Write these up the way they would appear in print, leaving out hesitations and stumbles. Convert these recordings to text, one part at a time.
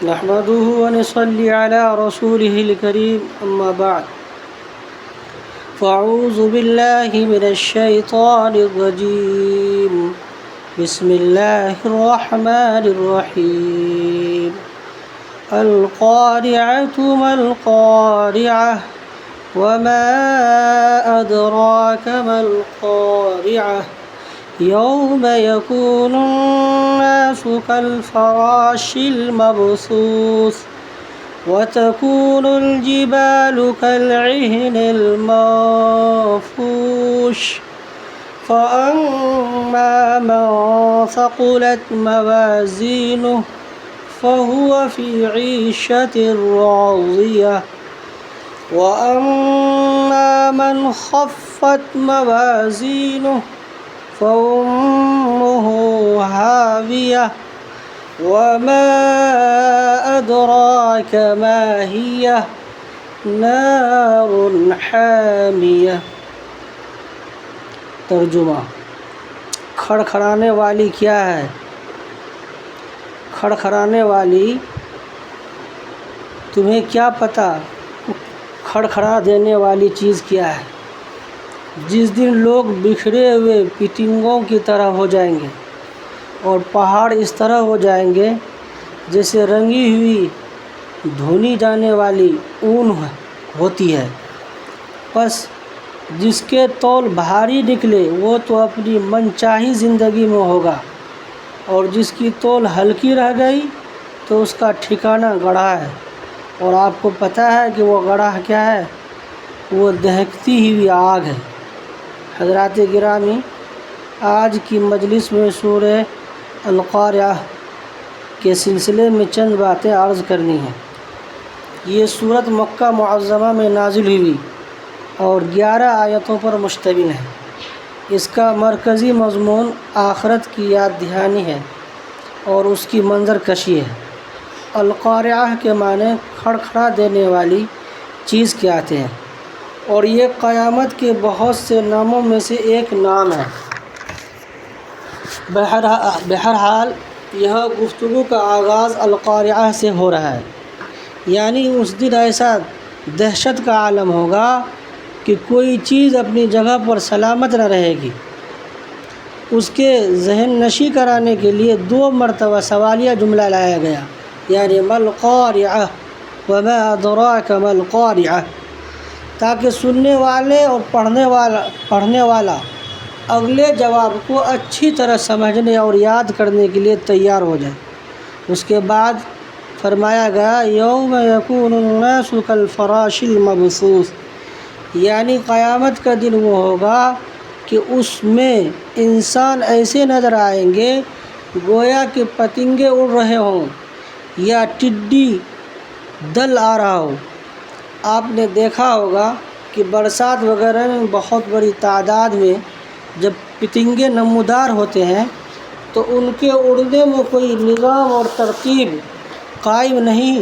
نحمده ونصلي على رسوله الكريم أما بعد فأعوذ بالله من الشيطان الرجيم بسم الله الرحمن الرحيم القارعة ما القارعة وما أدراك ما القارعة يوم يكون الناس كالفراش المبثوث وتكون الجبال كالعهن المنفوش فأما من ثقلت موازينه فهو في عيشة راضية وأما من خفت موازينه فأمه هاوية وما أدراك ما هي نار حامية۔ ترجمہ: کھڑکھڑانے والی کیا ہے؟ کھڑکھڑانے والی تمہیں کیا پتہ کھڑکھڑا دینے والی چیز کیا ہے؟ جس دن لوگ بکھرے ہوئے پتنگوں کی طرح ہو جائیں گے اور پہاڑ اس طرح ہو جائیں گے جیسے رنگی ہوئی دھونی جانے والی اون ہوتی ہے۔ پس جس کے تول بھاری نکلے وہ تو اپنی من چاہی زندگی میں ہوگا، اور جس کی تول ہلکی رہ گئی تو اس کا ٹھکانہ گڑھا ہے۔ اور آپ کو پتہ ہے کہ وہ گڑھا کیا ہے؟ وہ دہکتی ہوئی آگ ہے۔ حضرات گرامی، آج کی مجلس میں سورہ القارعہ کے سلسلے میں چند باتیں عرض کرنی ہیں۔ یہ سورت مکہ معظمہ میں نازل ہوئی اور 11 آیتوں پر مشتمل ہے۔ اس کا مرکزی مضمون آخرت کی یاد دہانی ہے اور اس کی منظر کشی ہے۔ القارعہ کے معنی کھڑکھڑا دینے والی چیز کے آتے ہیں، اور یہ قیامت کے بہت سے ناموں میں سے ایک نام ہے۔ بہرحال یہاں گفتگو کا آغاز القارعہ سے ہو رہا ہے، یعنی اس دن ایسا دہشت کا عالم ہوگا کہ کوئی چیز اپنی جگہ پر سلامت نہ رہے گی۔ اس کے ذہن نشی کرانے کے لیے 2 مرتبہ سوالیہ جملہ لایا گیا، یعنی ما القارعہ وما ادراک ما القارعہ، تاکہ سننے والے اور پڑھنے والا اگلے جواب کو اچھی طرح سمجھنے اور یاد کرنے کے لیے تیار ہو جائے۔ اس کے بعد فرمایا گیا یوم یکون الناس کالفراش المبثوث، یعنی قیامت کا دن وہ ہوگا کہ اس میں انسان ایسے نظر آئیں گے گویا کہ پتنگے اڑ رہے ہوں یا ٹڈی دل آ رہا ہو۔ آپ نے دیکھا ہوگا کہ برسات وغیرہ میں بہت بڑی تعداد میں جب پتنگے نمودار ہوتے ہیں تو ان کے اڑنے میں کوئی نظام اور ترتیب قائم نہیں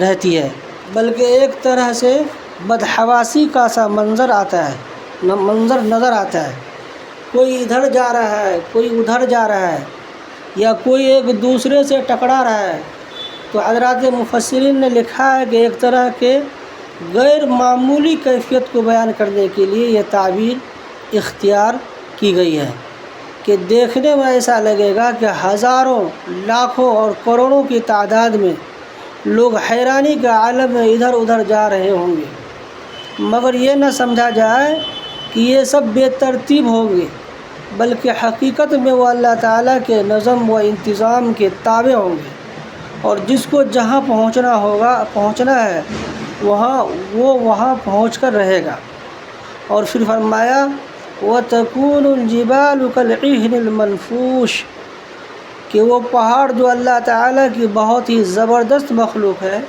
رہتی ہے، بلکہ ایک طرح سے بدحواسی کا سا منظر نظر آتا ہے۔ کوئی ادھر جا رہا ہے، کوئی ادھر جا رہا ہے، یا کوئی ایک دوسرے سے ٹکرا رہا ہے۔ تو حضرات مفسرین نے لکھا ہے کہ ایک طرح کے غیر معمولی کیفیت کو بیان کرنے کے لیے یہ تعبیر اختیار کی گئی ہے کہ دیکھنے میں ایسا لگے گا کہ ہزاروں، لاکھوں اور کروڑوں کی تعداد میں لوگ حیرانی کے عالم میں ادھر ادھر جا رہے ہوں گے، مگر یہ نہ سمجھا جائے کہ یہ سب بے ترتیب ہوں گے، بلکہ حقیقت میں وہ اللہ تعالیٰ کے نظم و انتظام کے تابع ہوں گے، اور جس کو جہاں پہنچنا ہے وہاں پہنچ کر رہے گا۔ اور پھر فرمایا وَتَكُونُ الْجِبَالُ كَالْعِهْنِ الْمَنْفُوشِ، کہ وہ پہاڑ جو اللہ تعالیٰ کی بہت ہی زبردست مخلوق ہے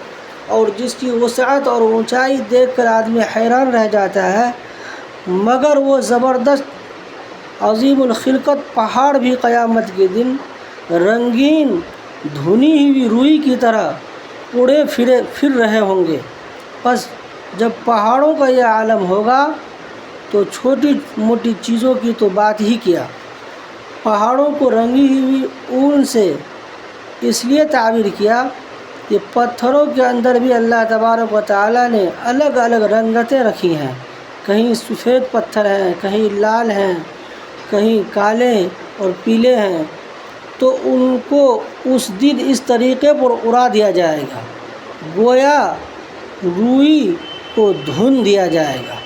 اور جس کی وسعت اور اونچائی دیکھ کر آدمی حیران رہ جاتا ہے، مگر وہ زبردست عظیم الخلقت پہاڑ بھی قیامت کے دن رنگین دھنی ہوئی روئی کی طرح اڑے پھر رہے ہوں گے۔ پس جب پہاڑوں کا یہ عالم ہوگا تو چھوٹی موٹی چیزوں کی تو بات ہی کیا، پہاڑوں کو رنگی ہوئی اون سے اس لیے تعبیر کیا یہ پتھروں کے اندر بھی اللہ تبارک و تعالیٰ نے الگ الگ رنگتیں رکھی ہیں، کہیں سفید پتھر ہیں، کہیں لال ہیں، کہیں کالے اور پیلے ہیں، تو ان کو اس دن اس طریقے پر اڑا دیا جائے گا، گویا روئی کو دھن دیا جائے گا۔